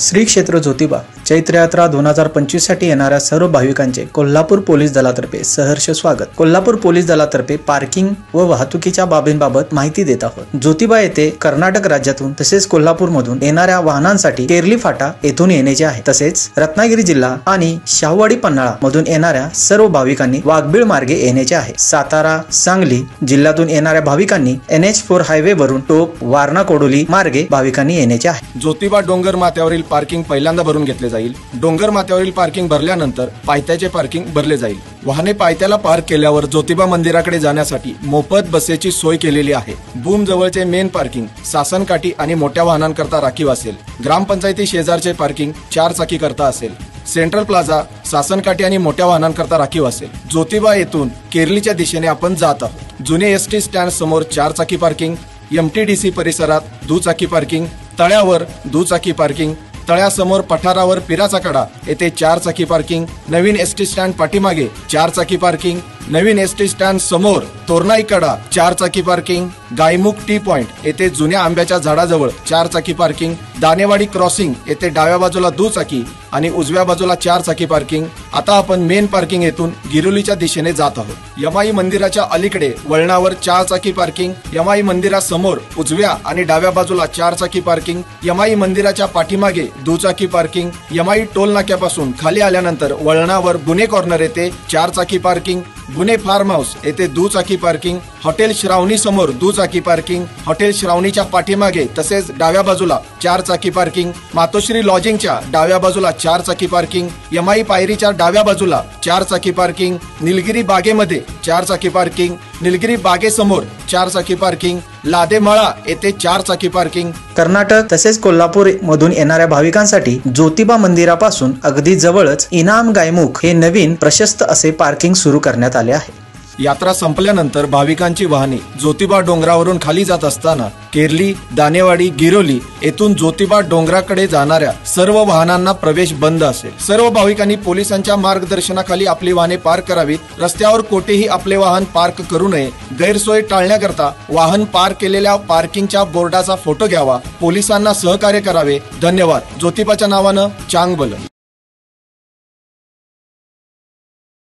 श्री क्षेत्र ज्योतिबा चैत्र यात्रा 2025 साठी येणाऱ्या सर्व भाविकांचे कोल्हापूर पोलीस दलातर्फे सहर्ष स्वागत। कोल्हापूर पोलीस दलातर्फे पार्किंग व वाहतुकीच्या बाबींबाबत माहिती देत आहोत। ज्योतिबा येथे कर्नाटक राज्यातून तसेच कोल्हापूर मधून येणाऱ्या वाहनांसाठी केरली फाटा येथून येण्याचे आहे। तसेच रत्नागिरी जिल्हा आणि शाहूवाडी पन्हाळा मधून येणाऱ्या सर्व भाविकांनी वाघबीळ मार्गे येण्याचे आहे। सातारा सांगली जिल्ह्यातून येणाऱ्या भाविकांनी NH4 हायवे वरून टोप वारणा कोडोली मार्गे भाविकांनी येण्याचे आहे। ज्योतिबा डोंगर माथ्यावरील पार्किंग पहिल्यांदा भरून घेतले जाईल। डोंगर माथ्यावरील पार्किंग भरल्यानंतर पायथ्याचे पार्किंग भरले जाईल। वाहने पायथ्याला पार्क केल्यावर ज्योतिबा मंदिराकडे जाण्यासाठी मोफत बसेची सोय केलेली आहे। बूम जवळचे मेन पार्किंग सासनकाठी आणि मोठ्या वाहनांकरता राखीव असेल। ग्रामपंचायती शेजारचे पार्किंग 4 चाकी करता असेल। सेंट्रल प्लाझा सासनकाठी आणि मोठ्या वाहनांकरता राखीव असेल। ज्योतिबा येथून केरलीच्या दिशेने आपण जात आहोत। जुने ST स्टँड समोर 4 चाकी पार्किंग, MTDC परिसरात दुचाकी पार्किंग, तळ्यावर दुचाकी पार्किंग, तळ्यासमोर पठारावर पिराचा कडा येथे 4 चाकी पार्किंग, नवीन ST स्टँड पाठीमागे 4 चाकी पार्किंग, नवीन ST स्टँड समोर तोरणाई कडा 4 चाकी पार्किंग, गायमुख टी पॉइंट येथे जुन्या आंब्याच्या झाडाजवळ 4 चाकी पार्किंग, दानेवाडी क्रॉसिंग येथे डाव्या बाजूला दुचाकी आणि उजव्या बाजूला 4 चाकी पार्किंग। आता आपण मेन पार्किंग येथून गिरोलीच्या दिशेने जात आहोत। यमाई मंदिराच्या अलीकडे वळणावर 4 चाकी पार्किंग, यमाई मंदिरासमोर उजव्या आणि डाव्या बाजूला 4 चाकी पार्किंग, यमाई मंदिराच्या पाठीमागे दुचाकी पार्किंग, यमाई टोल नाक्यापासून खाली आल्यानंतर वळणावर गुन्हे कॉर्नर येथे 4 चाकी पार्किंग, गुन्हे फार्म हाऊस येथे दुचाकी पार्किंग, हॉटेल श्रावणी समोर दुचाकी पार्किंग, हॉटेल श्रावणीच्या पाठीमागे तसेच डाव्या बाजूला 4 चाकी पार्किंग, मातोश्री लॉजिंगच्या डाव्या बाजूला 4 चाकी पार्किंग, यमाई पायरीच्या डाव्या बाजूला 4 चाकी पार्किंग, निलगिरी बागेमध्ये 4 चाकी पार्किंग, निलगिरी बागेसमोर 4 चाकी पार्किंग, लादेमळा येथे 4 चाकी पार्किंग। कर्नाटक तसेच कोल्हापूर मधून येणाऱ्या भाविकांसाठी ज्योतिबा मंदिरापासून अगदी जवळच इनाम गायमुख हे नवीन प्रशस्त असे पार्किंग सुरू करण्यात आले आहे। यात्रा संपल्यानंतर भाविकांची वाहने ज्योतिबा डोंगरावरून खाली जात असताना केरली, दानेवाडी, गिरोली येथून ज्योतिबा डोंगराकडे जाणाऱ्या सर्व वाहनांना प्रवेश बंद असेल। सर्व भाविकांनी पोलिसांच्या मार्गदर्शनाखाली आपली वाहने पार्क करावीत। रस्त्यावर कोठेही आपले वाहन पार्क करू नये। गैरसोय टाळण्याकरता वाहन पार्क केलेल्या पार्किंगच्या बोर्डाचा फोटो घ्यावा। पोलिसांना सहकार्य करावे। धन्यवाद। ज्योतिबाच्या नावानं चांगभलं।